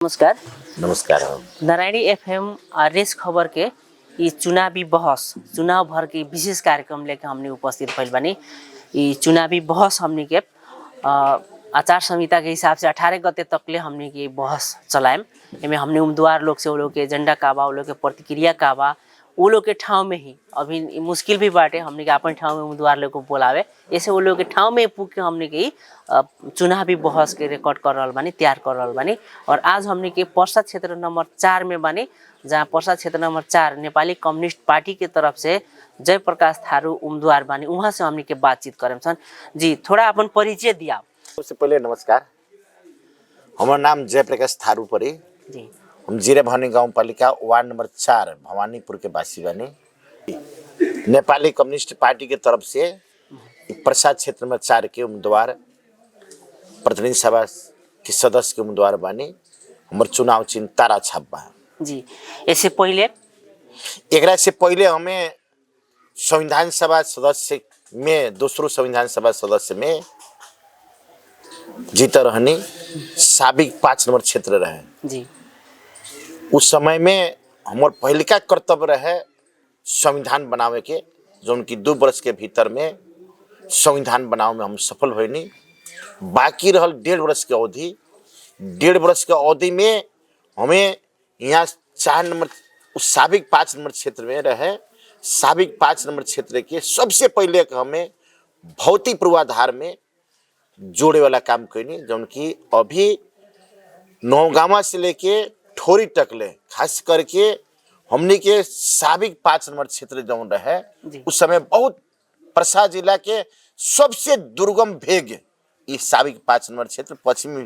नमस्कार। नमस्कार। नारायणी एफएम रेस खबर के ये चुनावी बहस चुनाव भर के विशेष कार्यक्रम लेकर हमने उपस्थित भइल बानी। ये चुनावी बहस हमने के आचार संहिता के हिसाब से 18 गते तक ले हमने के बहस चलाएम। एमे हमने उम्मीदवार लोग से वो लोग के एजेंडा का बा, वो लोग के प्रतिक्रिया का बा, वो लोग के ठाव में ही अभी मुश्किल भी बाटे हमने के अपन ठाव में उम्मीदवार लोग को बोलावे। ऐसे वो लोग के ठाव में पूछ के हमने के चुनावी बहस के रिकॉर्ड कर रहल बानी, तैयार कर रहल बानी। और आज हमने के पर्सा क्षेत्र नंबर 4 में बानी, जहाँ पर्सा क्षेत्र नंबर 4 नेपाली कम्युनिस्ट पार्टी के तरफ से जय प्रकाश थारू उम्मीदवार बानी, वहाँ से हमने के बातचीत करें सन। जी थोड़ा अपन परिचय दिया। सबसे पहले नमस्कार, हमारा नाम जय प्रकाश थारू परी जी। हम जीरे भवानी गाँव पालिका वार्ड नंबर 4 भवानीपुर के वासी बने। नेपाली कम्युनिस्ट पार्टी के तरफ से प्रसाद क्षेत्र में 4 के उम्मीदवार प्रतिनिधि सभा के सदस्य के उम्मीदवार बने। हमारे चुनाव चिन्ह तारा छाप बा। जी इससे पहले एकरा से पहले हमें संविधान सभा सदस्य में दूसरों संविधान सभा सदस्य में जीता रहनी साबिक 5 नंबर क्षेत्र रहे। जी उस समय में हमारे पहले का कर्तव्य रहे संविधान बनावे के, जो उनकी 2 वर्ष के भीतर में संविधान बनावे में हम सफल हुए नहीं। बाकी रहल 1.5 वर्ष के अवधि। 1.5 वर्ष के अवधि में हमें यहाँ 4 नंबर उस साबिक 5 नंबर क्षेत्र में रहे। साबिक 5 नंबर क्षेत्र के सबसे पहले हमें भौतिक पूर्वाधार में जोड़े वाला काम करनी, जो उनकी अभी नौगामा से लेके ठोरी तक ले खास करके हमने के साबिक 5 नंबर क्षेत्र जो रहे उस समय बहुत पर्सा जिला के सबसे दुर्गम भेग ये साबिक 5 नंबर क्षेत्र पश्चिमी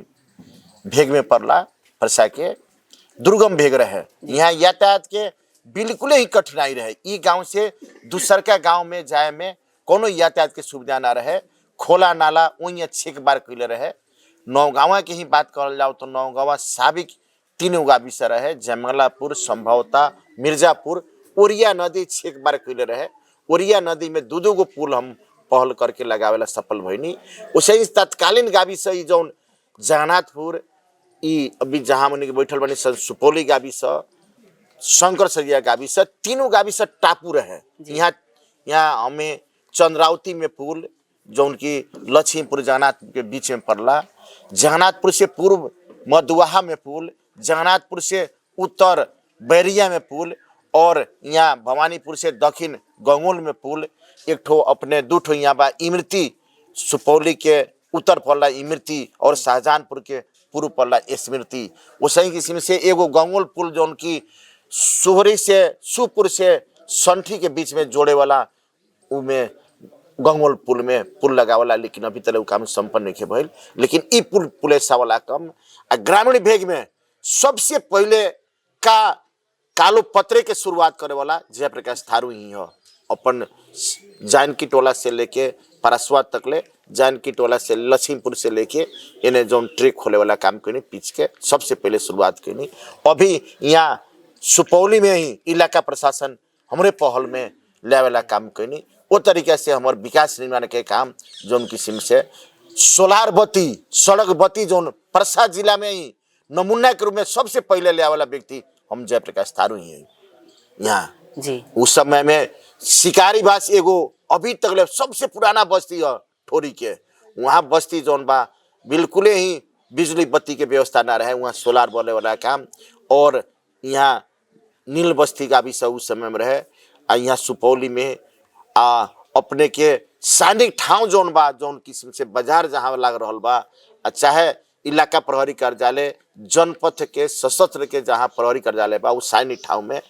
भेग में पड़ला। पर्सा के दुर्गम भेग रहे, यहाँ यातायात के बिल्कुल ही कठिनाई रहे। ई गांव से दूसर का गांव में जाए में कोनो यातायात के सुविधा ना रहे। खोला नाला वही 6 बार कैले रहे। नौगावा की ही बात करल जाओ तो नौगावा साबिक 3 गाविस रहे, जमलापुर, संभवता, मिर्जापुर, ओरिया नदी 6 बार कैले रहे। ओरिया नदी में 2 गो पुल हम पहल करके लगावेला सफल भइनी। उसे ही तत्कालीन गाविस जो जगन्नाथपुर ई अभी जहाँ हमने बैठल बनी सुपौली गाविस, शंकर सरिया गाविस, 3 गाविस टापू रहे। यहाँ हमें चंद्रावती में पुल जो उनकी लक्ष्मीपुर जगन्नाथ के बीच में पड़ला, जगन्नाथपुर से पूर्व मधुआहा में पुल, जगन्नाथपुर से उत्तर बैरिया में पुल, और यहाँ भवानीपुर से दक्षिण गंगोल में पुल। एक ठो अपने 2 ठो यहाँ बा इमरती, सुपौली के उत्तर पड़ला इमरती, और शाहजहानपुर के पूर्व पड़ला स्मृति। उसी किस्म से एगो गंगोल पुल जो उनकी सोहरी से सुपुर से संठी के बीच में जोड़े वाला उमें गंगोल पुल में पुल लगा वाला, लेकिन अभी तक काम संपन्न नहीं भइल। लेकिन ई पुल पुलेसा वाला काम ग्रामीण भेग में सबसे पहले का कालो पत्रे के शुरुआत करे वाला जय प्रकाश थारू ही हो। अपन जानकी टोला से लेके परसवा तक ले, जानकी टोला से लक्ष्मीपुर से लेके इन्हें जो ट्रैक खोले वाला काम करनी पिच के सबसे पहले शुरुआत करनी। अभी यहाँ सुपौली में ही इलाका प्रशासन हमारे पहल में ले वाला काम करनी। वो तरीके से हमारे विकास निर्माण के काम जो किस्म से सोलार बत्ती, सड़क बत्ती जो पर्सा जिला में ही नमूना के रूप में सबसे पहले ले वाला व्यक्ति हम जय प्रकाश थारू ही हैं। यहाँ जी उस समय में शिकारी बास एगो अभी तक ले सबसे पुराना बस्ती है ठोरी के। वहाँ बस्ती जोन बा बिल्कुल ही बिजली बत्ती के व्यवस्था ना रहे, वहाँ सोलार बोले वाला काम। और यहाँ नील बस्ती का भी सब उस समय में रहे। यहाँ सुपौली में अपने के सानिक ठाव जोन बा जोन किस्म से बाजार जहाँ लग रहा बा, चाहे इलाका प्रहरी कार्यालय जनपथ के सशस्त्र के जहाँ प्रहरी कार्यालय बा, उस सानिक ठाव में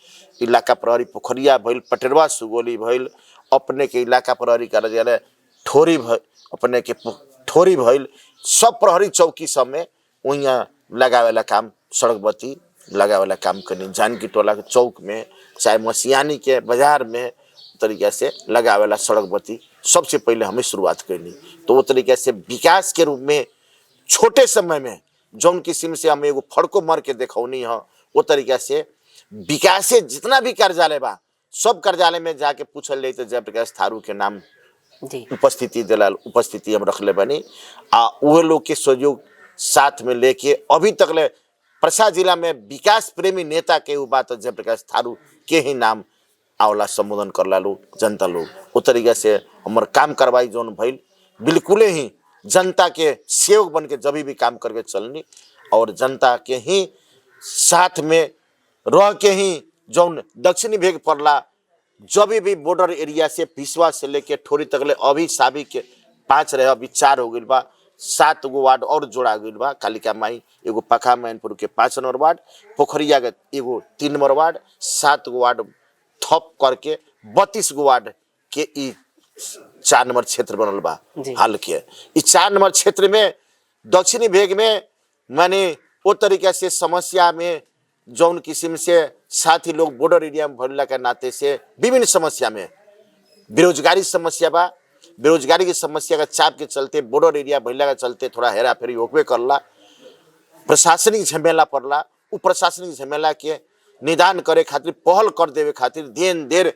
इलाका प्रहरी पोखरिया भइल, पटेरवा सुगोली भइल, अपने के इलाका प्रहरी कार्यालय ठोरी भइल, अपने के ठोरी भइल, सब प्रहरी चौकी सब में वहाँ लगावेला काम, सड़क बत्ती लगावेला काम करनी। जानकी टोला के चौक में, चाहे मसियानी के बाजार में तरीके से लगावेला सड़क बत्ती सबसे पहले हमें शुरुआत करनी। तो वो तरीके से विकास के रूप में छोटे समय में जौन किस्म से हमें एगो फड़को मार के देखौनी है, वो तरीके से विकास से जितना भी कार्यालय बा सब कार्यालय में जाके पूछल जाए तो जय प्रकाश थारू के नाम उपस्थिति दिलाल, उपस्थिति हम रखले बनी। वो लोग के सहयोग साथ में लेके अभी तक ले पर्सा जिला में विकास प्रेमी नेता के उ बात जयप्रकाश थारू के ही नाम आवला संबोधन करला लोग जनता लोग वो तरीके से हमार काम करवाई जोन भइल बिल्कुल ही जनता के सेवक बन के जब भी काम करके चलनी और जनता के ही साथ में रह के ही जौन दक्षिणी भेग पड़ला जब भी बॉर्डर एरिया से पिसवा से लेके ठोरी तकले अभी साबी के 5 रहे अभी 4 हो गई बा 7 गो वार्ड और जोड़ा गई बा कालिका माई एगो पखा मैनपुर के 5 नंबर वार्ड पोखरिया के एगो 3 नंबर वार्ड 7 गो वार्ड थप करके 32 गो वार्ड के 4 नंबर क्षेत्र बनल बा हाल के 4 नंबर क्षेत्र में दक्षिणी भेग में माने वो तरीके से समस्या में जौन किस्म से साथी लोग बॉर्डर एरिया में भरला के नाते से विभिन्न समस्या में बेरोजगारी समस्या बा बेरोजगारी की समस्या का चाप के चलते बॉर्डर एरिया भरला के चलते थोड़ा हेरा फेरी होकबे करला प्रशासनिक झमेला पड़ला उ प्रशासनिक झमेला के निदान करे खातिर पहल कर देवे खातिर देन देर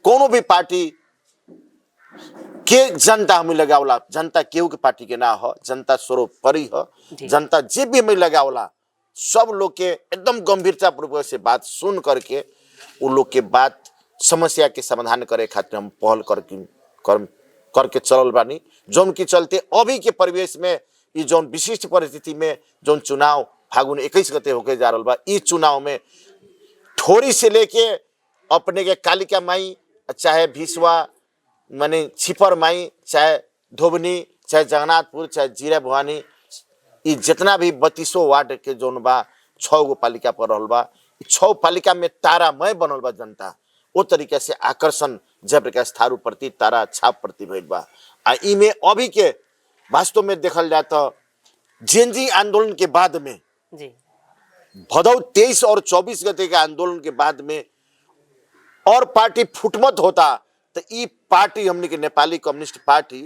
कोनो भी पार्टी के जनता हमें लगावला जनता केहू के पार्टी के ना हो जनता सर्वोपरि हो जनता जे भी हमें लगावला सब लोग के एकदम गंभीरता पूर्वक से बात सुन करके उन लोग के बात समस्या के समाधान करे खातिर हम पहल करके चलल बानी जौन की चलते अभी के परिवेश में ये जौन विशिष्ट परिस्थिति में जौन चुनाव फागुन 21 गते होके जा रहा बा इस चुनाव में ठोरी से लेके अपने के कालिका माई चाहे भिसवा माने छिपर माई चाहे धोबनी चाहे जगन्नाथपुर चाहे जीरा भवानी ये जितना भी 32 वार्ड के जोन बा 6 गो पालिका पर रहल बा 6 पालिका में तारामय बनल बा जनता वो तरीके से आकर्षण जयप्रकाश थारू प्रति तारा छाप प्रति भइल बा आ इमे अभी के वास्तव में देखल जाए तो जेनजी आंदोलन के बाद में जी भदौ 23 और 24 गते के आंदोलन के बाद में और पार्टी फुटमत होता तो ये पार्टी हमने के नेपाली कम्युनिस्ट पार्टी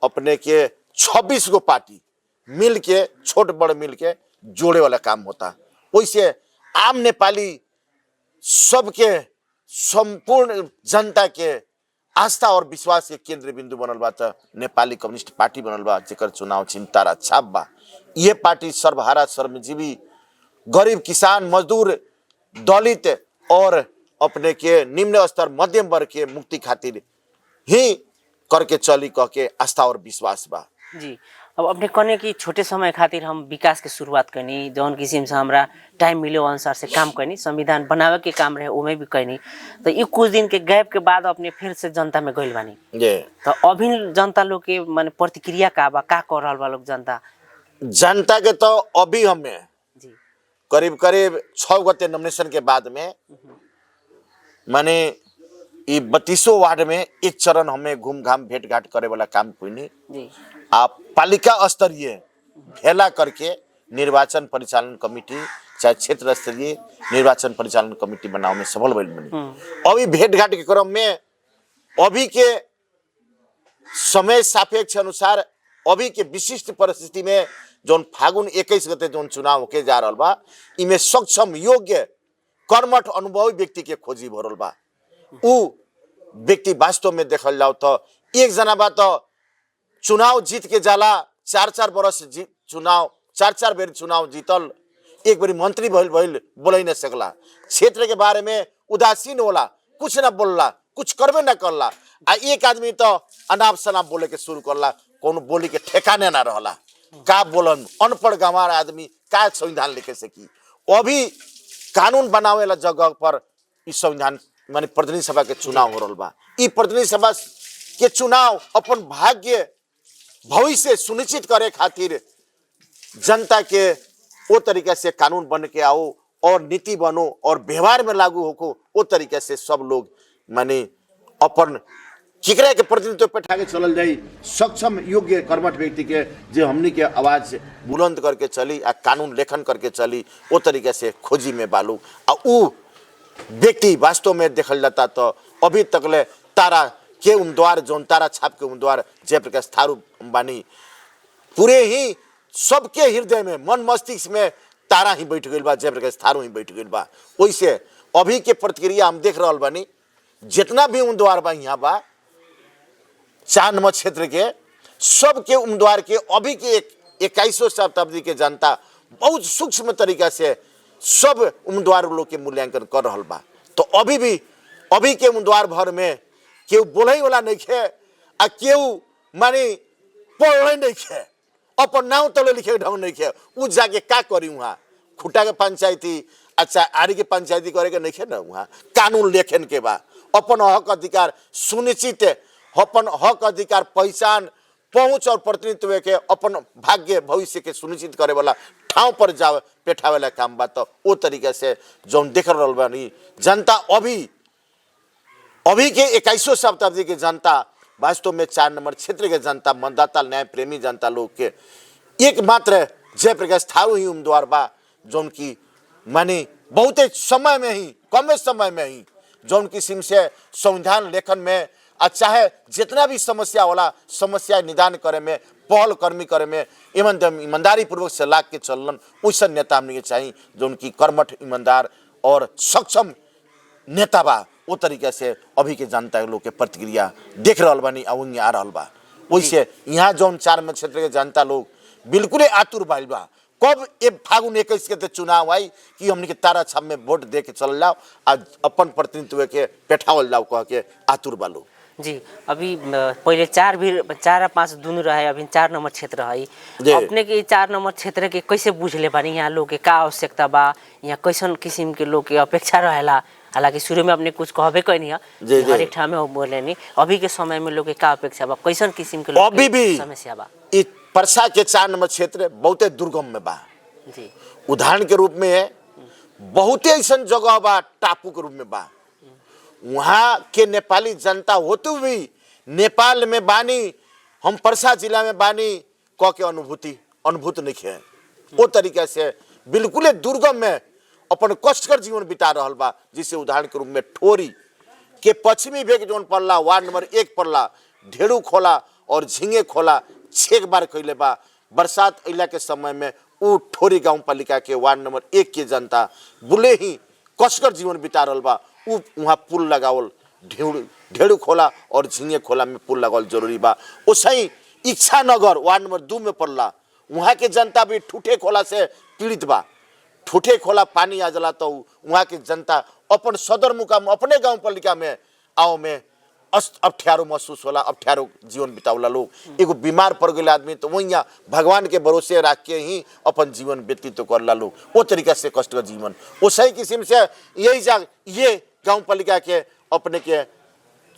अपने के 26 गो पार्टी मिल के छोट बड़ मिल के जोड़े वाला काम होता वैसे आम नेपाली सबके संपूर्ण जनता के आस्था और विश्वास के केंद्र बिंदु बनल बा त नेपाली कम्युनिस्ट पार्टी बनल बा जेकर चुनाव चिंतारा छाप बा ये पार्टी सर्वहारा श्रमजीवी गरीब किसान मजदूर दलित और अपने के निम्न स्तर मध्यम वर्ग के मुक्ति खातिर ही करके चली कह के आस्था और विश्वास बा जी। अब अपने कहने की छोटे समय खातिर हम विकास के शुरुआत करनी जौन किस्म से हमरा टाइम मिले अनुसार से काम करनी संविधान बनावे के काम रहे ओमे भी करनी तो ये कुछ दिन के गैप के बाद अपने फिर से जनता में गइल बानी तो अभी जनता लोग के माने प्रतिक्रिया का बा का कर रहल बा लोग जनता के तो अभी हमें जी करीब करीब 6 गते नॉमिनेशन के बाद में माने ये 32 वार्ड में एक चरण हमें घूम घाम भेंट घाट करे वाला काम कोई जी आप पालिका स्तरीय भेला करके निर्वाचन परिचालन कमेटी चाहे क्षेत्र स्तरीय निर्वाचन परिचालन कमेटी बनाव में सफल भइल बनी अभी भेंट घाट के क्रम में अभी के समय सापेक्ष अनुसार अभी के विशिष्ट परिस्थिति में जोन फागुन 21 गते जोन चुनाव होके जा रहा बा इमे सक्षम योग्य कर्मठ अनुभवी व्यक्ति के खोजी भरल बा उ व्यक्ति वास्तव में देखल जाओ तो एक जना बा तो चुनाव जीत के जाला 4-4 बरस चुनाव 4-4 बेर चुनाव जीतल एक बारी मंत्री भइल बोले न सकला क्षेत्र के बारे में उदासीन होला कुछ ना बोलला कुछ करबे ना करला आ एक आदमी तो अनाप शनाप बोले के शुरू करला कोनो बोली के ठेकाने ना रहला का बोलन अनपढ़ गंवार आदमी का संविधान लिखे सकी अभी कानून बनावे ला जगह पर इस संविधान माने प्रतिनिधि सभा के चुनाव हो रहल बा ई प्रतिनिधि सभा के चुनाव अपन भाग्य भविष्य सुनिश्चित करे खातिर जनता के वो तरीके से कानून बन के आओ और नीति बनो और व्यवहार में लागू होको वो तरीके से सब लोग माने अपन केकरा के प्रतिनिधित्व पे ठाके चलल जाई सक्षम योग्य कर्मठ व्यक्ति के जो हमनी के आवाज बुलंद करके चली आ कानून लेखन करके चली वो तरीके से खोजी में बालू आ उ व्यक्ति वास्तव में देखल जाता तो अभी तकले तारा के उम्मीदवार जोन तारा छाप के उम्मीदवार जयप्रकाश थारू बानी पूरे ही सबके हृदय में मन मस्तिष्क में तारा ही बैठ गई बा जयप्रकाश थारू ही बैठ गई बा वैसे अभी के प्रतिक्रिया हम देख रहल बानी जितना भी उम्मीदवार बा यहाँ बा 4 नंबर क्षेत्र के सबके उम्मीदवार के अभी के 21वीं शताब्दी के जनता बहुत सूक्ष्म तरीका से सब उम्मीदवार लोग के मूल्यांकन कर रहा बा। तो अभी के उम्मीदवार भर में केहू बोले वाला नहीं है आ केहू माने पढ़े नहीं है, अपन नाव तले लिखे ढंग नहीं है। उ जाके का करी वहाँ खुटा के पंचायती अच्छा आरी के पंचायती करे के नहीं है ना, वहाँ कानून लेखन के बा अपन हक अधिकार सुनिश्चित अपन हक अधिकार पहचान पहुँच और प्रतिनिधित्व के अपन भाग्य भविष्य के सुनिश्चित करे वाला ठाव पर जावे पेठावे वाला काम बा। तो वो तरीके से जो देख रहा बानी जनता अभी के 21वीं शताब्दी के जनता वास्तव में 4 नंबर क्षेत्र के जनता मतदाता न्याय प्रेमी जनता लोग के एकमात्र जयप्रकाश थारू ही उम्मीदवार बा जो की मानी बहुत समय में ही कम समय में ही जो किस्म से संविधान लेखन में चाहे जितना भी समस्या वाला समस्या निदान करे में पहल कर्मी करे में ईमानदारी पूर्वक से लाग के चलन वैसा नेता हमने चाहिए जो उनकी कर्मठ ईमानदार और सक्षम नेता बा। वो तरीके से अभी के जनता लोग के प्रतिक्रिया देख रहा बानी अवंगी आ रहा बा। वैसे यहाँ जो 4 नंबर क्षेत्र के जनता लोग बिल्कुल आतुर बाइल बा कब ये फागुन 21 के चुनाव आई कि हमने के तारा छाप में वोट दे के चल जाओ आज अपन प्रतिनिधित्व के पेठावल जाओ कह के आतुर बालू जी। अभी पहले 4 और 5 दोनों रहे, अभी 4 नंबर क्षेत्र है। अपने के 4 नंबर क्षेत्र के कैसे बुझ ले बानी, यहाँ लोग के का आवश्यकता बा, यहाँ कैसन किस्म के लोग के अपेक्षा रहेला। हालांकि शुरू में अपने कुछ कहबे कहीं हर एक ठाम में बोले नहीं, अभी के समय में लोग के का अपेक्षा बा, कैसन किस्म के लोग अभी भी समस्या बा। परसा के 4 नंबर क्षेत्र बहुत दुर्गम में बा जी। उदाहरण के रूप में है बहुत ऐसा जगह बा टापू के रूप में बा, वहाँ के नेपाली जनता होते हुए नेपाल में बानी हम परसा जिला में बानी कह के अनुभूत नहीं है। वो तरीके से बिल्कुल दुर्गम में अपन कष्टकर जीवन बिता रहा बा। जिसे उदाहरण के रूप में ठोरी के पश्चिमी भेग जोन पड़ला वार्ड नंबर 1 पड़ला ढेड़ू खोला और झिंगे खोला 6 बार कैले बा। बरसात अला के समय में वो ठोरी गांव पालिका के वार्ड नंबर 1 के जनता बुले ही कष्टकर जीवन बिता रहा बा। वहाँ पुल लगावल ढेड़ू खोला और झिंगे खोला में पुल लगावल जरूरी बा। उसही इच्छा नगर वार्ड नंबर 2 में पड़ला, वहाँ के जनता भी ठूठे खोला से पीड़ित बा। ठूठे खोला पानी आ जला तो वहाँ के जनता अपन सदर मुकाम अपने गांव पालिका में आओ में अफ्ठ्यारो महसूस होला, अफ्ठ्यारो जीवन बितावला लोग। एगो बीमार पड़ गए आदमी तो वही भगवान के भरोसे रख के ही अपन जीवन व्यतीत करला लोग। वो तरीका से कष्ट का जीवन वो सही किस्म से ये गांव पालिका के अपने के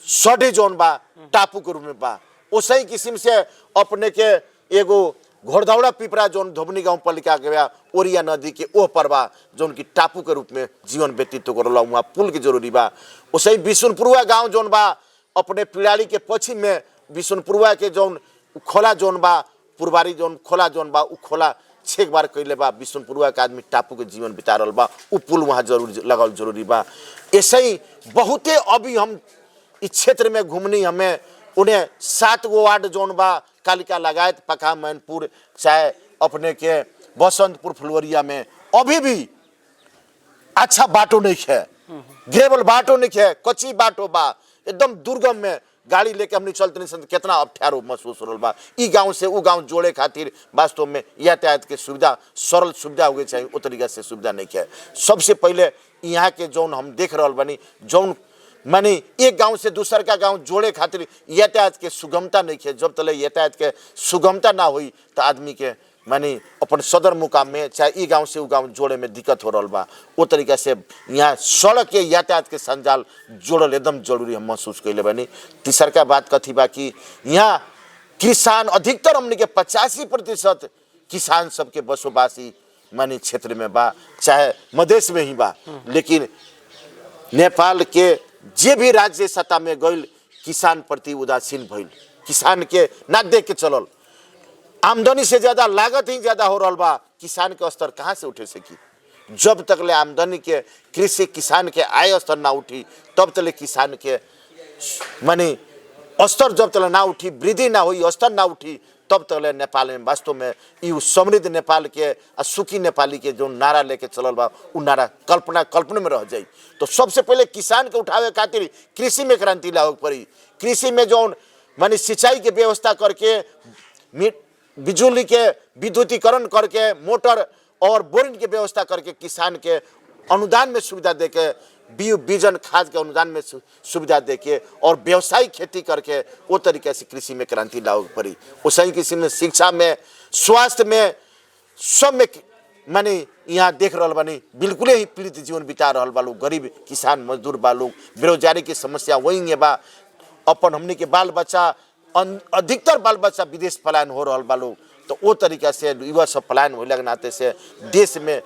सडे जोन बा टापू के रूप में बा। वो सही किस्म से अपने के एगो घोड़दौड़ा पिपरा जोन धोबनी गांव पालिका के ओरिया नदी के ओह पर बा जोन की टापू के रूप में जीवन व्यतीत करला, वहाँ पुल के जरूरी बा। वैसे ही बिशुनपुरवा गांव जोन बा अपने पिड़ाड़ी के पश्चिम में बिशुनपुरवा के जोन खोला जोन बा पुरबारी जोन खोला जोन बा उ खोला 6 बार कैले बा। बिशुनपुरवा के आदमी टापू के जीवन बिता रहा बा, उ पुल वहाँ जरूर लगाल जरूरी बा। ऐसे ही बहुते अभी हम इस क्षेत्र में घूमनी हमें उन्हें 7 गो वार्ड जोन बा कालिका लगायत पका मैनपुर चाहे अपने के बसंतपुर फुलवरिया में अभी भी अच्छा बाटो नहीं है, ग्रेवल बाटो नहीं है, कच्ची बाटो बा। एकदम दुर्गम में गाड़ी लेके हमने चलते नहीं कितना अफ्ठ्यारो महसूस हो रहा बा। ई गांव से उ गांव जोड़े खातिर वास्तव में यातायात के सुविधा सरल सुविधा हो चाहिए, वो तरीका से सुविधा नहीं है। सबसे पहले यहाँ के जौन हम देख रहा बानी जौन मानी एक गांव से दूसर का गांव जोड़े खातिर यातायात के सुगमता नहीं है। जब तक यातायात के सुगमता ना हुई तो आदमी के मानी अपन सदर मुकाम में चाहे ई गांव से उ गांव जोड़े में दिक्कत हो रहा बा। वो तरीका से यहाँ सड़क के यातायात के संजाल जोड़ल एकदम जरूरी हम महसूस कैले बानी। तीसर का बात कथी बा कि यहाँ किसान अधिकतर हमने के 85% किसान सबके बसोबासी मानी क्षेत्र में बा, चाहे मधेश में ही बा। लेकिन नेपाल के जे भी राज्य सत्ता में गइल किसान प्रति उदासीन भइल, किसान के ना देख के चलल। आमदनी से ज्यादा लागत ही ज्यादा हो रहा बा, किसान के स्तर कहाँ से उठे सकी। जब तक ले आमदनी के कृषि किसान के आय स्तर ना उठी तब तक ले किसान के मानी स्तर जब तक ना उठी, वृद्धि ना हुई, स्तर ना उठी तब तक ले नेपाल में वास्तव में यू समृद्ध नेपाल के सुखी नेपाली के जो नारा लेके चलल बा उ नारा कल्पना में रह जाई। तो सबसे पहले किसान के उठावे खातिर कृषि में क्रांति लावे पड़ी। कृषि में जो मानी सिंचाई के व्यवस्था करके बिजली के विद्युतीकरण करके मोटर और बोरिंग के व्यवस्था करके किसान के अनुदान में सुविधा देके, बीजन खाद के अनुदान में सुविधा देके और व्यावसायिक खेती करके वो तरीके से कृषि में क्रांति लाओ पड़ी। उसी किसी में शिक्षा में, स्वास्थ्य में, सब में माने यहाँ देख रहा बानी बिल्कुल ही पीड़ित जीवन बिता रहा बा लोग, गरीब किसान मजदूर बा लोग, बेरोजगारी की समस्या वही है बा। अपन हमने के बाल बच्चा, अधिकतर बाल बच्चा विदेश पलायन हो रहा बा लोग। तो वो तरीका से युवा सब पलायन होने के नाते से देश में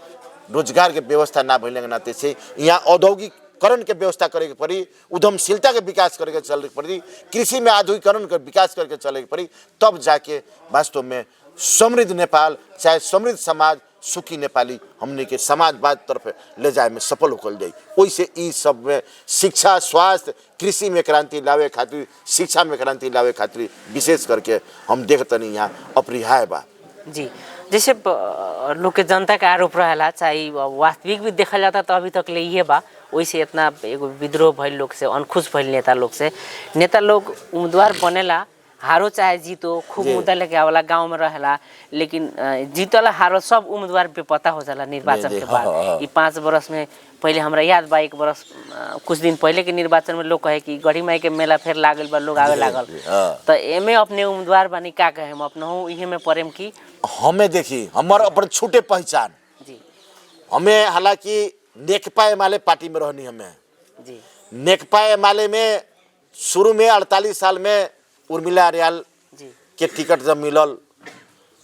रोजगार के व्यवस्था ना होने के नाते से यहाँ औद्योगिकरण के व्यवस्था करे के पड़ी, उद्यमशीलता के विकास करके चले के पड़ी, कृषि में आधुनिकीकरण के विकास करके चले के पड़ी। तब जाके वास्तव में समृद्ध नेपाल, चाहे समृद्ध समाज, सुखी नेपाली हमने के समाजवाद तरफ ले जाए में सफल होकर जाए। वैसे ई सब में शिक्षा, स्वास्थ्य, कृषि में क्रांति लावे खातिर, शिक्षा में क्रांति लावे खातिर विशेष करके हम देखते नहीं यहाँ अपरिहार्य बा। जी, जैसे लोग के जनता का आरोप रहेला, चाहे वास्तविक भी देखा जाता तो अभी तक ले ये बा, वैसे इतना एगो विद्रोह भइल लोग से, अनखुश भइल नेता लोग से, नेता लोग उम्मीदवार बनेला, हारो चाहे जीतो, खूब मुद्दा लेके आवाला, गांव में रहेला, लेकिन जीतला हारो सब उम्मीदवार पे पता हो जाला निर्वाचन के बाद। ये 5 बरस में पहले हमरा याद बा, 1 बरस कुछ दिन पहले के निर्वाचन में लोग कहे कि गढ़ी माई के मेला फिर लागल बा, लोग आवे लागल। तो एमे अपने उम्मीदवार बनी का कहे, हम अपना हूँ इहे में परेम की हमें देखी हमार अपन छूटे पहचान जी। हमें हालांकि नेकपा एमाले पार्टी में रहनी, हमें जी नेकपा एमाले में शुरू में 48 साल में उर्मिला अरियाल जी के टिकट जब मिलल,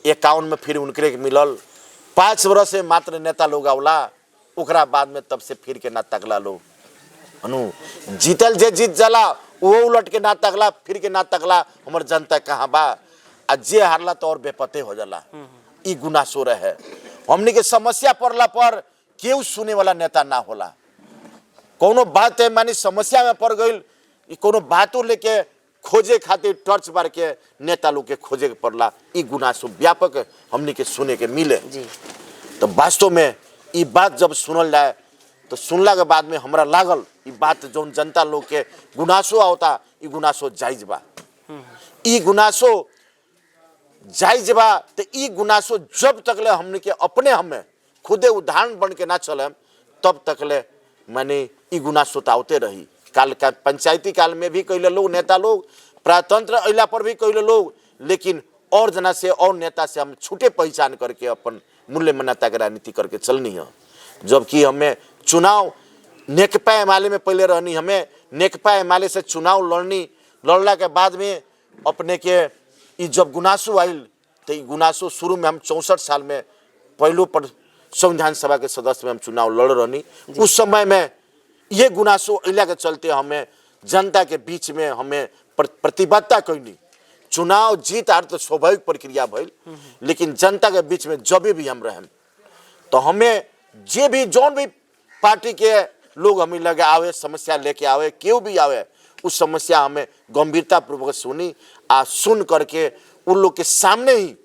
51 में फिर उनके मिलल, 5 वर्ष से मात्र नेता लोग आवला, ओकरा बाद में तब से फिर के ना तकला लोग अनु जीतल जे जीत जाला वो उलट के ना तकला, फिर के ना तकला हमार जनता कहाँ बा, आ जे हारला तो और बेपते हो जाला। ई गुनासो रहे हमने के समस्या पड़ला पर केहू सुने वाला नेता ना होला। कोनो बात है मानी समस्या में पड़ गई, कोनो बातों लेके खोजे खातिर टर्च बार के नेता लोग के खोजे के पड़ला। ई गुनासो व्यापक हमने के सुने के मिले जी। तो वास्तव में ई बात जब सुनल जाए तो सुनला के बाद में हमरा लागल ई बात जो जनता लोग के गुनासो आवता, ई गुनासो जायज बा। ई गुनासो जायज बा तो ई गुनासो जब तकले हमने के अपने हमें खुदे उदाहरण बन के ना चले तब तकले माने ई गुनासो आवते रही। काल का पंचायती काल में भी कई लोग नेता लोग, प्रजातंत्र अला पर भी कई लोग, लेकिन और जना से और नेता से हम छूटे पहचान करके अपन मूल्य मान्यता की राजनीति करके चलनी है। जबकि हमें चुनाव नेकपा एमाले में पहले रहनी, हमें नेकपा एमाले से चुनाव लड़ला के बाद में अपने के जब गुनासो आयल तो गुनासो शुरू में हम 64 साल में पहलो पर संविधान सभा के सदस्य में हम चुनाव लड़ रहनी। उस समय में ये गुनासो अला के चलते हमें जनता के बीच में हमें प्रतिबद्धता कैनी। चुनाव जीत हार तो स्वाभाविक प्रक्रिया भइल, लेकिन जनता के बीच में जब भी हम रहें तो हमें जे भी जौन भी पार्टी के लोग हमें लगे आवे, समस्या लेके आवे, क्यों भी आवे, उस समस्या हमें गंभीरता पूर्वक सुनी, सुन करके उन लोग के सामने ही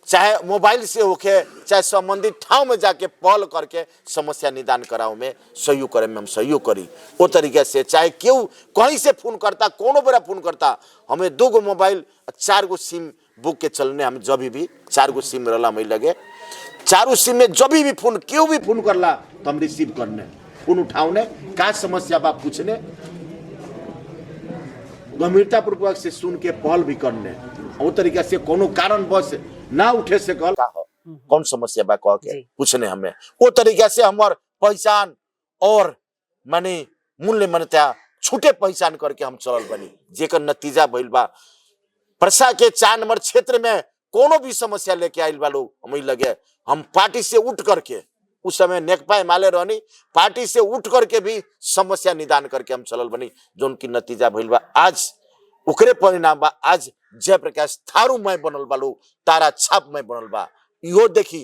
चाहे मोबाइल से होके चाहे संबंधित ठाव में जाके पहल करके समस्या निदान कराओ में सहयोग करे में हम सहयोग करी। वो तरीके से चाहे क्यों कहीं से फोन करता, कोनो बेरा फोन करता, हमें 2 गो मोबाइल 4 गो सिम बुक के चलने, हम जब भी 4 गो सिम रहा हमें लगे 4 सिम में जब भी फोन क्यों भी फोन करला तो हम रिसीव करने, फोन उठाने, का समस्या बा पूछने, गंभीरता पूर्वक से सुन के पहल भी करने। वो तरीके से कोनो कारण बस ना उठे से कल कौन समस्या बा कह के पूछने हमें। वो तरीके से हमार पहचान और माने मूल्य मान्यता छूटे पहचान करके हम चलल बनी, जेकर नतीजा भइल बा परसा के 4 नंबर क्षेत्र में कोनो भी समस्या लेके आइल बा लोग हमें लगे हम पार्टी से उठ करके, उस समय नेकपा एमाले रहनी, पार्टी से उठ करके भी समस्या निदान करके हम चलल बनी, जो उनकी नतीजा भइल बा आज ओकरे परिणाम बा। आज जयप्रकाश थारू में बनल बा लोग, तारा छाप में बनल बा। यो देखी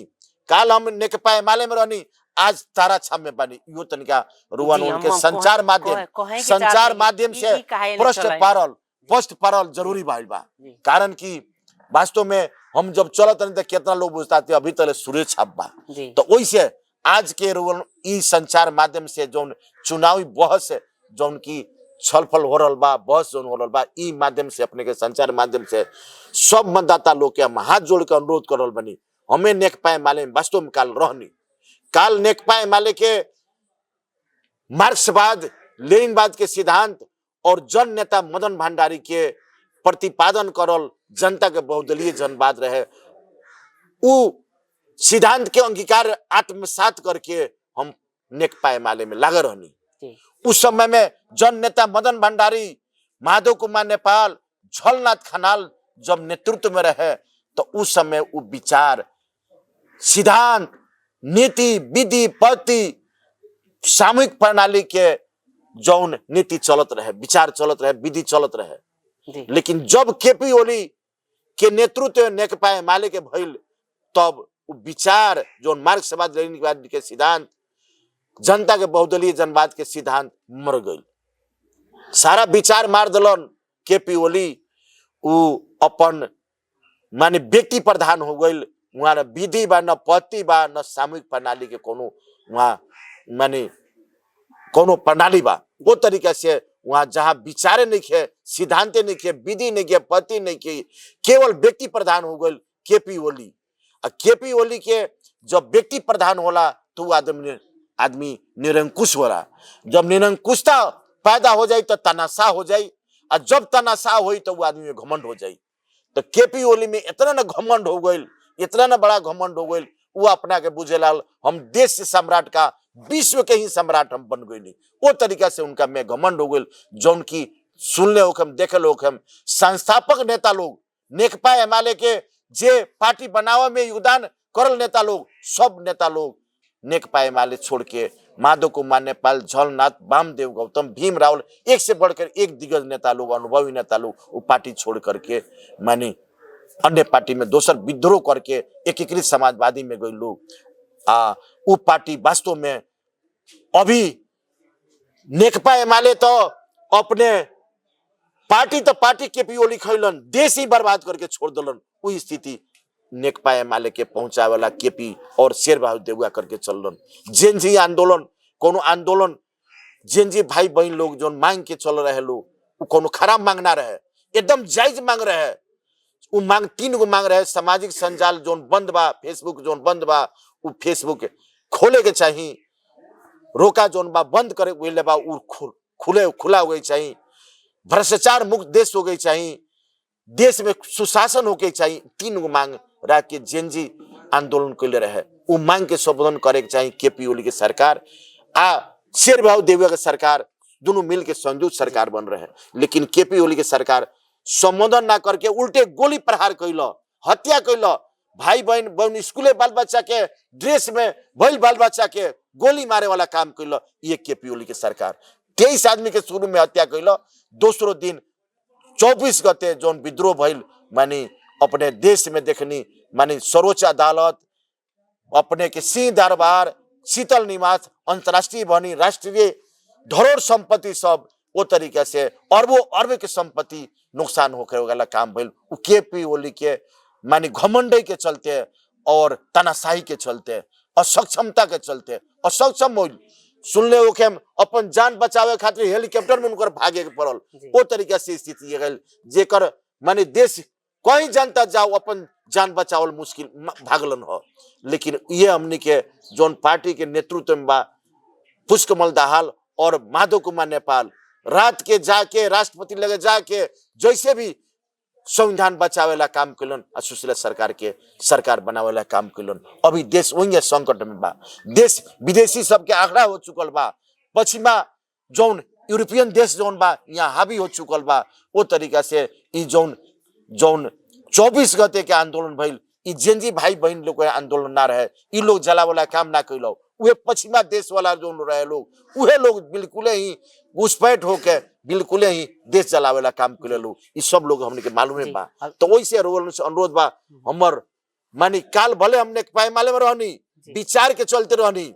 काल हम नेकपा एमाले में रहनी, आज तारा छाप में बनी। यो तनिका रुवन उनके संचार माध्यम से प्रश्न पारल जरूरी भइल बा। कारण की वास्तव में हम जब चलत नहीं तो कितना लोग बुझता थे अभी तक सूर्य छाप बा। तो वैसे आज के रुवन ई संचार माध्यम से जो चुनावी बहस जो उनकी छलफल हो रहा बा, बहस जो हो रहा बा, ई माध्यम से अपने के संचार माध्यम से सब मतदाता लोग के हम हाथ जोड़ के अनुरोध कर रहा बनी, हमें नेकपा एमाले में वास्तव में काल रहनी काल नेकपा एमाले के मार्क्सवाद लेनिनवाद के सिद्धांत और जन नेता मदन भंडारी के प्रतिपादन करल जनता के बहुदलीय जनवाद रहे उ सिद्धांत के अंगीकार आत्मसात करके हम नेकपा एमाले में लागे रहनी। जी उस समय में जन नेता मदन भंडारी, माधव कुमार नेपाल, झलनाथ खनाल जब नेतृत्व में रहे तो उस समय वो विचार, सिद्धांत, नीति, विधि, पद्धति, सामूहिक प्रणाली के जौन नीति चलत रहे, विचार चलत रहे, विधि चलत रहे। जी लेकिन जब केपी ओली के नेतृत्व नेकपा एमाले के भइल तब वो विचार जो मार्क्सवाद लेनिनवाद के सिद्धांत, जनता के बहुदलीय जनवाद के सिद्धांत मर गई। सारा विचार मार दिलन केपी ओली। उ अपन माने व्यक्ति प्रधान हो गई। वहाँ न विधि बा, न पद्धति बा, न सामूहिक प्रणाली के कोनो वहाँ माने कोनो प्रणाली बा। वो तरीका से वहाँ जहाँ विचारे नहीं खे, सिद्धांत नहीं खे, विधि नहीं खे, पद्धति नहीं खे, केवल व्यक्ति प्रधान हो गई केपी ओली। केपी ओली के जब व्यक्ति प्रधान होला तो वो आदमी निरंकुश होला। जब निरंकुशता पैदा हो जाए तो तनाशाह हो जाए, और जब तनाशाह हुई तो वो आदमी में घमंड हो जाए। तो केपी ओली में इतना ना घमंड हो गई, इतना ना बड़ा घमंड हो गई, वो अपना के बुझे लाल हम देश सम्राट का, विश्व के ही सम्राट हम बन गई। वो तरीका से उनका में घमंड हो गई। जो उनकी सुनले होखम, देखे होखम, संस्थापक नेता लोग नेकपा एमाले के जे पार्टी बनावे में योगदान करल नेता लोग, सब नेता लोग नेकपा एमाले छोड़ के माधव कुमार नेपाल, झलनाथ, वामदेव गौतम, भीम रावल, एक से बढ़कर एक दिग्गज नेता लोग, अनुभवी नेता लोग वो पार्टी छोड़ करके मानी अन्य पार्टी में दोसर विद्रोह करके एकीकृत समाजवादी में गए लोग। वो पार्टी वास्तव में अभी नेकपा एमाले तो अपने पार्टी केपी ओली खैलन, देश ही बर्बाद करके छोड़ दलन। वही स्थिति नेकपा एमाले के पहुंचावे वाला केपी और शेरबहादुर देउवा करके चलन। जेनजी आंदोलन, कोनो आंदोलन जेनजी भाई बहन लोग जो मांग के चल रहे लोग, वो कोनो खराब मांग ना रहे, एकदम जायज मांग रहे। वो मांग 3 गो मांग रहे। सामाजिक संजाल जो बंद बा, फेसबुक जो बंद बा, वो फेसबुक खोले के चाहिए। रोका जोन बा बंद करे ले बा, खुला हो गई चाहिए। भ्रष्टाचार मुक्त देश हो गई चाहिए। देश में सुशासन होके चाहिए। 3 गो मांग रख के जेनजी आंदोलन के लिए रहे। वो मांग के संबोधन करे के चाहिए केपी ओली के सरकार आ शेरबहादुर देउवा के सरकार, दोनों मिल के संयुक्त सरकार बन रहे। लेकिन केपी ओली के सरकार संबोधन ना करके उल्टे गोली प्रहार कैल, हत्या कैल। भाई बहन स्कूले बाल बच्चा के ड्रेस में भइल बाल बच्चा के गोली मारे वाला काम कैल। ये केपी ओली के सरकार 23 आदमी के शुरू में हत्या कैल। दूसरो दिन 24 गते जोन विद्रोह भइल मानी अपने देश में देखनी, मानी सर्वोच्च अदालत, अपने के सिंह दरबार, शीतल निवास, अंतर्राष्ट्रीय भवनी, राष्ट्रीय धरोहर संपत्ति सब वो तरीके से अरबों अरब के संपत्ति नुकसान होकर वाला काम भइल। केपी ओली के मानी घमंडई के चलते और तानाशाही के चलते, असक्षमता के चलते असक्षम होइल। सुनले हो के अपन जान बचावे खातिर हेलीकॉप्टर में उनकर भागे के पड़ल। वो तरीका से स्थिति है जेकर माने देश कोई जनता जाओ अपन जान बचावल मुश्किल भागलन हो। लेकिन ये हमनी के जोन पार्टी के नेतृत्व में बा पुष्पकमल दाहाल और माधव कुमार नेपाल रात के जाके राष्ट्रपति लगे जाके जैसे भी संविधान बचावेला काम कैलन, सुशील सरकार के सरकार बनावेला काम कैलन। अभी देश वही संकट में बा। देश विदेशी सबके आंकड़ा हो चुकल बा। पश्चिमा जौन यूरोपियन देश जौन बा यहाँ हावी हो चुकल बा। वो तरीका से ई जौन 24 गते के आंदोलन भइल, ई जेनजी भाई बहन लोग के आंदोलन ना रहे। ई लोग जलावला काम ना कैलो। वे पश्चिमा देश वाला जो रहे लोग, वह लोग बिल्कुल ही घुसपैठ होके बिल्कुल ही देश चलावेला काम करे लोग। ये सब लोग हमने के मालूम है बा। तो वैसे अनुरोध बा हमर मानी काल भले हमने पैमाले में रहनी, विचार के चलते रहनी,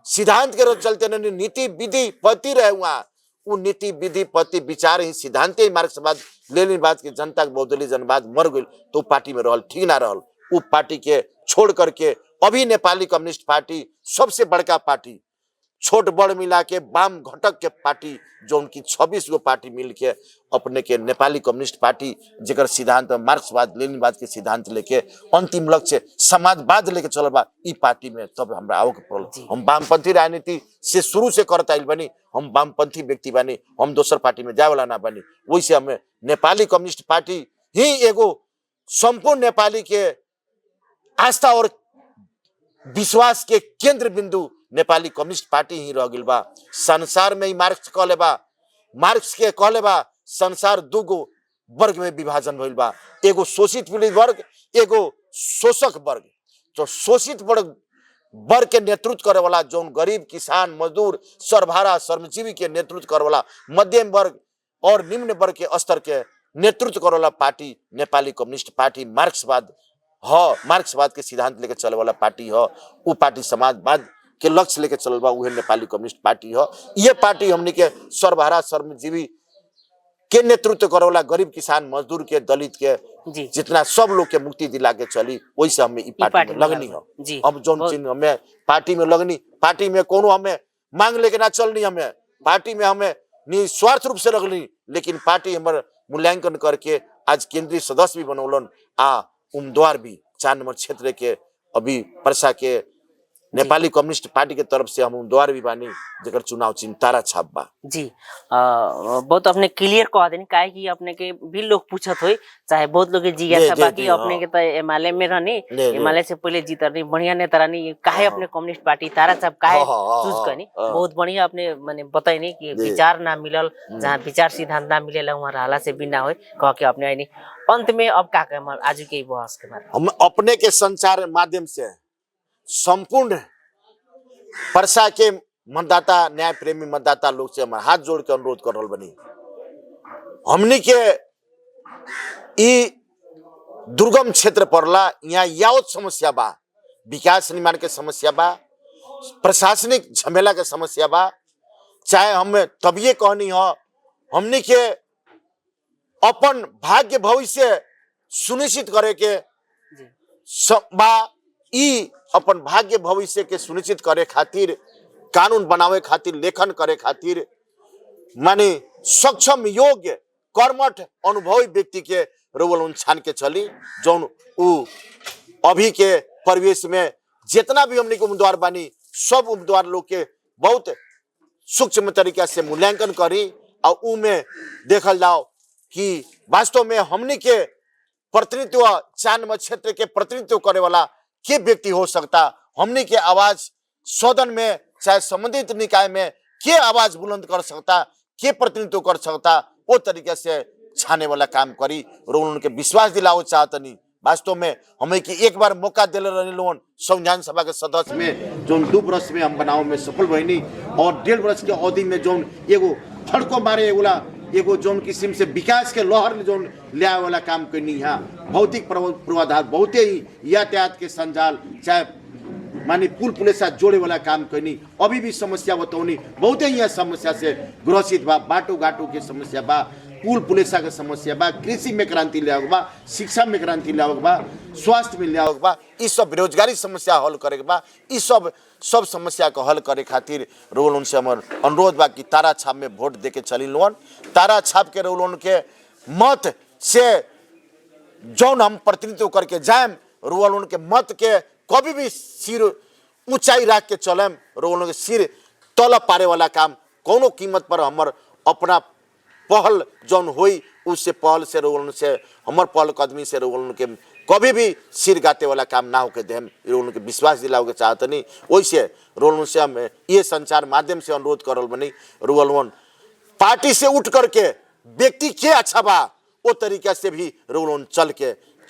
सिद्धांत के चलते रहनी, नीति विधि पद्धति रहे वहाँ। वो नीति विधि पद्धति विचार ही सिद्धांत ही मार्क्सवाद लेनिनवाद के जनता के बहुदलीय जनवाद मर गई। तो पार्टी में रहल ठीक ना रहल। वो पार्टी के छोड़ करके अभी नेपाली कम्युनिस्ट पार्टी सबसे बड़का पार्टी छोट बड़ मिला के वाम घटक के पार्टी जो उनकी 26 गो पार्टी मिल के अपने के नेपाली कम्युनिस्ट पार्टी जेकर सिद्धांत मार्क्सवाद लेनिनवाद के सिद्धांत लेके अंतिम लक्ष्य समाजवाद लेके चलल बा ई पार्टी में तब हमरा आओ के पड़ल। हम वामपंथी राजनीति से शुरू से करत आइल बनी, हम वामपंथी व्यक्ति बनी, हम दोसर पार्टी में जाए वाला ना बनी। वैसे हमें नेपाली कम्युनिस्ट पार्टी ही एगो संपूर्ण नेपाली के आस्था और विश्वास के केंद्र बिंदु नेपाली कम्युनिस्ट पार्टी ही रह गइल बा। संसार में ही मार्क्स कहले बा, मार्क्स के कहले बा संसार दूगो वर्ग में विभाजन भइल बा, एगो शोषित पीड़ित वर्ग, एगो शोषक वर्ग। तो शोषित वर्ग के नेतृत्व करे वाला जौन गरीब किसान मजदूर सरभारा श्रमजीवी के नेतृत्व करे वाला मध्यम वर्ग और निम्न वर्ग के स्तर के नेतृत्व करे वाला पार्टी नेपाली कम्युनिस्ट पार्टी मार्क्सवाद मार्क्सवाद के सिद्धांत लेके चले वाला पार्टी ह। वो पार्टी समाजवाद के लक्ष्य लेके चलल बा, उहे नेपाली कम्युनिस्ट पार्टी ह। ये पार्टी हमनी के सर्वहारा श्रमजीवी के नेतृत्व करे वाला गरीब किसान मजदूर के दलित के जितना सब लोग के मुक्ति दिला के चली, वैसे हमें ई पार्टी में लगनी ह। अब जौन चीज हमें पार्टी में लगनी, पार्टी में कोनो हमें मांग लेके ना चलनी, हमें पार्टी में हमें निस्वार्थ रूप से रखनी। लेकिन पार्टी हमारे मूल्यांकन करके आज केंद्रीय सदस्य भी बनौलन आ उम्मीदवार भी 4 नंबर क्षेत्र के अभी पर्सा के नेपाली कम्युनिस्ट पार्टी के तरफ से हम उम्मीदवार भी बानी जेकर चुनाव चिन्ह तारा छाप बा। जी बहुत अपने क्लियर कह देनी काहे कि अपने के भी लोग पूछत होई, चाहे बहुत लोग के जिज्ञासा बाकी अपने के तो एमएलए में रहनी, एमएलए से पहले जीतनी बढ़िया नेता रहनी, काहे अपने कम्युनिस्ट पार्टी तारा छाप काहे चूज करनी। बहुत बढ़िया अपने माने बताइनी कि विचार ना मिलल, जहां विचार सिद्धांत ना मिलेला वहां रहला से भी ना होय कह के अपने आइनी। अंत में अब का कहे आज के बहस के बारे हम अपने के संचार माध्यम से संपूर्ण पर्सा के मतदाता न्याय प्रेमी मतदाता लोग से हमारे हाथ जोड़ के अनुरोध कर रहा बनी, हमनी के ई दुर्गम क्षेत्र पड़ला, यहाँ यावत समस्या बा, विकास निर्माण के समस्या बा, प्रशासनिक झमेला के समस्या बा, चाहे हमें तबिये कहनी हो हमनी के अपन भाग्य भविष्य सुनिश्चित करे के बा। ई अपन भाग्य भविष्य के सुनिश्चित करे खातिर कानून बनावे खातिर लेखन करे खातिर माने सक्षम योग्य कर्मठ अनुभवी व्यक्ति के रोल छान के चली। जौन उ अभी के परिवेश में जितना भी हमने के उम्मीदवार बानी सब उम्मीदवार लोग के बहुत सूक्ष्म तरीका से मूल्यांकन करी और उ में देखल जाओ कि वास्तव में हमने के प्रतिनिधित्व 4 नंबर क्षेत्र के प्रतिनिधित्व करे वाला के व्यक्ति हो सकता, हमने के आवाज सदन में चाहे संबंधित निकाय में के आवाज बुलंद कर सकता, के प्रतिनिधित्व कर सकता, वो तरीके से छाने वाला काम करी और उनके विश्वास दिलाओ चाहतनी। वास्तव में हमें कि एक बार मौका दिले रहनी लोन संविधान सभा के सदस्य में जो 2 वर्ष में हम बनाव में सफल भइनी और 1.5 वर्ष के अवधि में जो एगो फड़को मारे एगो जोन किस्म से विकास के लहर जो ले वाला काम करनी है। भौतिक पूर्वाधार बहुते ही यातायात के संजाल चाहे माने पुल पुलेसा जोड़े वाला काम करनी, अभी भी समस्या बताऊनी बहुते यहाँ समस्या से ग्रसित बा, बाटो घाटो के समस्या बा, पुल पुलेसा के समस्या बा, कृषि में क्रांति ले बा, शिक्षा में क्रांति ले बा, स्वास्थ्य में ले बा, ये सब बेरोजगारी समस्या हल करे बा, ये सब समस्या को हल करे खातिर रोल उनसे हमार अनुरोध बा कि तारा छाप में वोट दे के चली लोन। तारा छाप के रोल उनके मत से जौन हम प्रतिनिधित्व करके जाएम, रोल उनके मत के कभी भी सिर ऊंचाई रख के चलेम, रोल के सिर तल पारे वाला काम कोनो कीमत पर हमर अपना पहल जौन हुई उससे पहल से रोल से हमर पहल कदमी से रोल के कभी भी सिर गाते वाला काम ना होके देम, रोल के विश्वास दिलाओगे चाहतनी। वैसे रोल से हम ये संचार माध्यम से अनुरोध करल बनी, रोल पार्टी से उठ करके व्यक्ति के अच्छा बा वो तरीका से भी रोल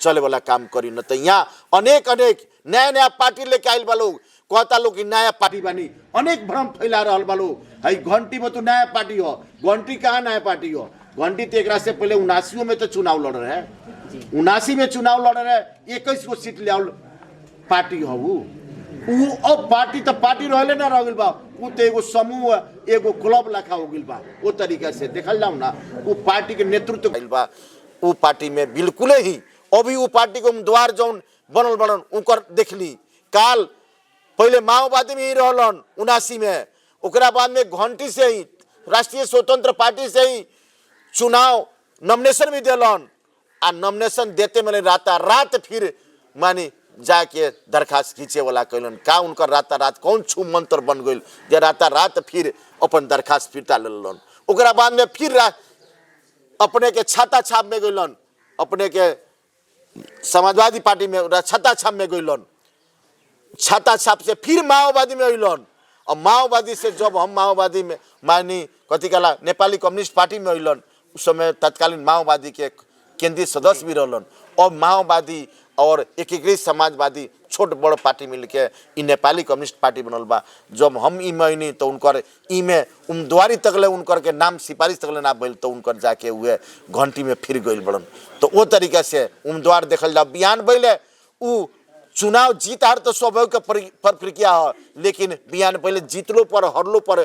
चले वाला काम करी। न तो यहाँ अनेक नया पार्टी लेके आयल बा लोग, कहता लोग कि नया पार्टी बानी, अनेक भ्रम फैला रहा बा लोग। है घंटी में तो नया पार्टी हो, घंटी कहाँ नया पार्टी हो? घंटी तो एक से पहले 79 में तो चुनाव लड़ रहे हैं, 79 में चुनाव लड़ रहे, 21 को सीट ले पार्टी हो वो। अब पार्टी तो पार्टी रहले ना रह गइल बा, वो तो एगो समूह एगो क्लब लखा हो गइल बा। वो तरीका से देखल जाओ ना, वो पार्टी के नेतृत्व गइल बा, वो पार्टी में बिल्कुल ही अभी वो पार्टी को उम्मीदवार जौन बनल उनकर देखली काल पहले माओवादी में ही रहलन 79 में, ओकरा बाद में घंटी से ही राष्ट्रीय स्वतंत्र पार्टी से ही चुनाव नॉमिनेशन भी दिलन आ नॉमिनेशन देते मैंने रात फिर मानी जाके दरखास्त खींचे वाला कैलन का उनकर रात कौन छू मंत्र बन गई जे रात फिर अपन दरखास्त फिरता लेलन। ओकरा बाद में फिर अपने के छाता छाप में गइलन, अपने के समाजवादी पार्टी में छाता छाप में गइलन, छाता छाप से फिर माओवादी में अइलन और माओवादी से जब हम माओवादी में मानी कथी कहला नेपाली कम्युनिस्ट पार्टी में अइलन उस समय तत्कालीन माओवादी के केंद्रीय सदस्य भी रहलन और माओवादी और एकीकृत समाजवादी छोट बड़ पार्टी मिलके इ नेपाली कम्युनिस्ट पार्टी बनल बा। जब हम ई में तो उनकर ई में उम्मीदवारी तकले उनकर के नाम सिफारिश तकले ना भइल तो उनकर जाके हुए घंटी में फिर गइल बड़न। तो वो तरीका से उम्मीदवार देखल जा बयान भइले उ चुनाव जीत हार तो स्वाभाविक प्रक्रिया है, लेकिन बयान पहले जीतलो पर हरलो पर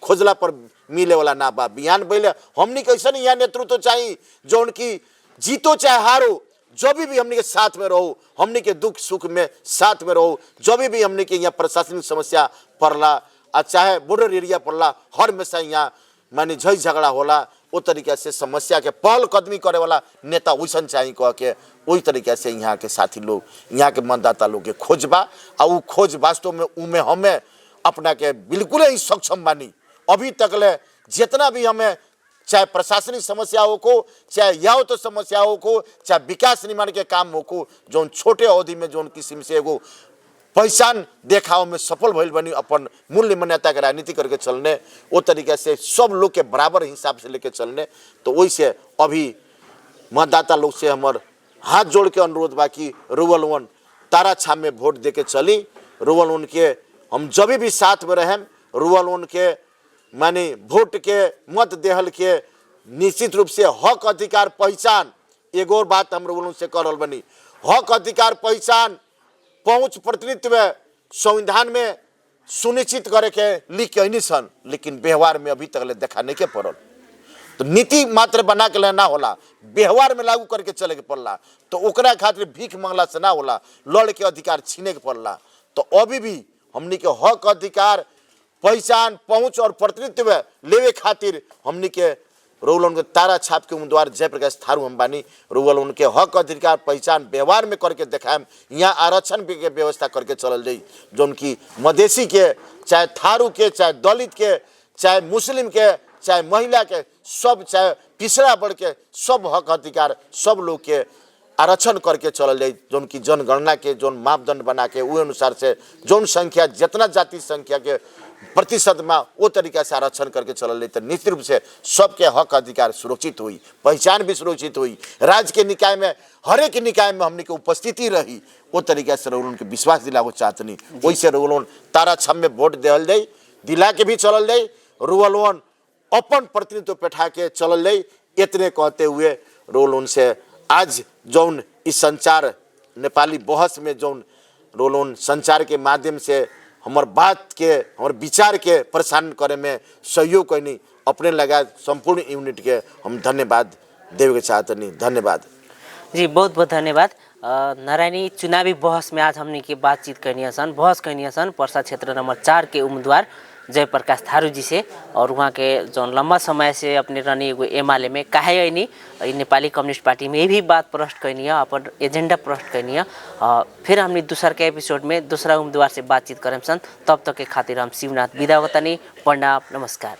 खोजला पर मिले वाला ना बा। बयान पहले हमनी कैसे यहाँ नेतृत्व चाहिए जो उनकी जीतो चाहे हारो जब भी हमनी के साथ में रहो, हमनी के दुख सुख में साथ में रहो, जब भी हमनी के यहाँ प्रशासनिक समस्या पड़ला चाहे बॉर्डर एरिया पड़ला हर हमेशा यहाँ मानी झई झगड़ा होला वो तरीका से समस्या के पहल कदमी करे वाला नेता वैसन चाहिए कह के वही तरीका से यहाँ के साथी लोग यहाँ के मतदाता लोग के खोजबा और वो खोज वास्तव में उमें हमें अपना के बिल्कुल ही सक्षम बानी। अभी तक ले जितना भी हमें चाहे प्रशासनिक समस्याओं को चाहे यावत तो समस्याओं को चाहे विकास निर्माण के काम हो को जो छोटे अवधि में जो किस्म से एगो पहचान देखाव में सफल भइल बनी अपन मूल्य मान्यता के राजनीति करके चलने वो तरीके से सब लोग के बराबर हिसाब से लेके चलने। तो वही से अभी मतदाता लोग से हमार हाथ जोड़ के अनुरोध बा कि रुवलवन तारा छाप में वोट दे के चली। रुवलवन के हम जब भी साथ में रहें रुवलवन के माने वोट के मत देहल के निश्चित रूप से हक अधिकार पहचान एगो और बात हम रुवलवन से कर बनी हक अधिकार पहचान पहुंच प्रतिनिधित्व संविधान में सुनिश्चित करे के लिख के नहीं सन, लेकिन व्यवहार में अभी तक ले देखा नहीं के पड़ल। तो नीति मात्र बना के ना होला व्यवहार में लागू करके चले के पड़ला तो ओकरा खातिर भीख मांगला से ना होला लड़ के अधिकार छीने के पड़ला। तो अभी भी हमनी के हक अधिकार पहचान पहुंच और प्रतिनिधित्व लेवे खातिर हमनी के रुवलवन के तारा छाप के उम्मीदवार जयप्रकाश थारू हम बानी। रुवलवन के हक अधिकार पहचान व्यवहार में करके देखाएम, यहाँ आरक्षण के व्यवस्था करके चलल जाई जो उनकी मधेसी के चाहे थारू के चाहे दलित के चाहे मुस्लिम के चाहे महिला के सब चाहे पिछड़ा वर्ग के सब हक अधिकार सब लोग के आरक्षण करके चलल जाए जो उनकी जनगणना के जो मापदंड बना के वो अनुसार से जो संख्या जितना जाति संख्या के प्रतिशत में वो तरीका से आरक्षण करके चलल जाए तो निश्चित रूप से सबके हक अधिकार सुरक्षित हुई, पहचान भी सुरक्षित हुई, राज्य के निकाय में हर एक निकाय में हमने के उपस्थिति रही वो तरीका से रुवलवन के विश्वास दिलाओ चाहतनी। वैसे रुवलवन तारा छाप में वोट दिहल जाए दिला के भी चलल जाए रुवलवन अपन प्रतिनिधित्व बैठा के चलल जाए। इतने कहते हुए रुवलवन से आज जौन इस संचार नेपाली बहस में जौन रुवलवन संचार के माध्यम से हमार बात के हमार विचार के प्रसारण करे में सहयोग करनी अपने लगा संपूर्ण यूनिट के हम धन्यवाद देवे के चाहतनी। धन्यवाद जी, बहुत बहुत धन्यवाद। नारायणी चुनावी बहस में आज हमने की बातचीत करनी सन बहस करनी सन पर्सा क्षेत्र नंबर 4 के उम्मीदवार जयप्रकाश थारू जी से और वहाँ के जो लंबा समय से अपने रहनी एगो एमाले में काहे नहीं नेपाली कम्युनिस्ट पार्टी में भी बात प्रश्न करनी है अपन एजेंडा प्रश्न करनी है। फिर हमने दूसर के एपिसोड में दूसरा उम्मीदवार से बातचीत करें सन। तब तक के खातिर हम शिवनाथ विदा होता नहीं। प्रणाम, नमस्कार।